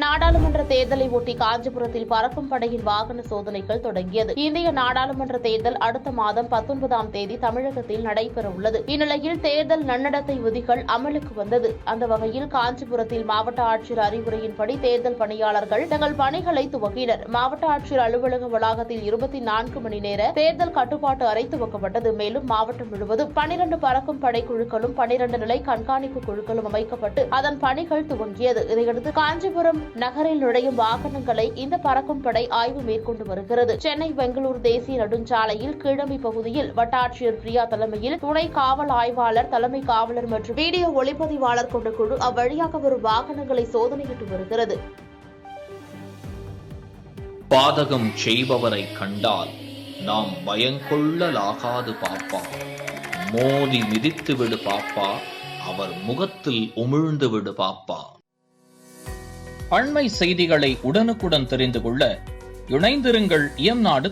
நாடாளுமன்ற தேர்தலை ஒட்டி காஞ்சிபுரத்தில் பறக்கும் படையின் வாகன சோதனைகள் தொடங்கியது. இந்திய நாடாளுமன்ற தேர்தல் அடுத்த மாதம் 19ஆம் தேதி தமிழகத்தில் நடைபெறவுள்ளது. இந்நிலையில் தேர்தல் நன்னடத்தை விதிகள் அமலுக்கு வந்தது. அந்த வகையில் காஞ்சிபுரத்தில் மாவட்ட ஆட்சியர் அறிவுரையின்படி தேர்தல் பணியாளர்கள் தங்கள் பணிகளை துவங்கினர். மாவட்ட ஆட்சியர் அலுவலக வளாகத்தில் 24 மணி நேர தேர்தல் கட்டுப்பாட்டு அறை துவக்கப்பட்டது. மேலும் மாவட்டம் முழுவதும் 12 பறக்கும் படை குழுக்களும் 12 நிலை கண்காணிப்பு குழுக்களும் அமைக்கப்பட்டு அதன் பணிகள் துவங்கியது. இதையடுத்து காஞ்சிபுரம் நகரில் நுழையும் வாகனங்களை இந்த பறக்கும் படை ஆய்வு மேற்கொண்டு வருகிறது. சென்னை பெங்களூரு தேசிய நெடுஞ்சாலையில் கீழமை பகுதியில் வட்டாட்சியர் பிரியா தலைமையில் துணை காவல் ஆய்வாளர், தலைமை காவலர் மற்றும் வீடியோ ஒளிப்பதிவாளர் கொண்ட குழு அவ்வழியாக வரும் வாகனங்களை சோதனையிட்டு வருகிறது. பாதகம் செய்பவரை கண்டால் நாம் பயங்கொள்ளலாகாது பாப்பா, மோதி மிதித்து விடு பாப்பா, அவர் முகத்தில் உமிழ்ந்து விடு பாப்பா. அண்மை செய்திகளை உடனுக்குடன் தெரிந்து கொள்ள இணைந்திருங்கள் இயம்நாடு.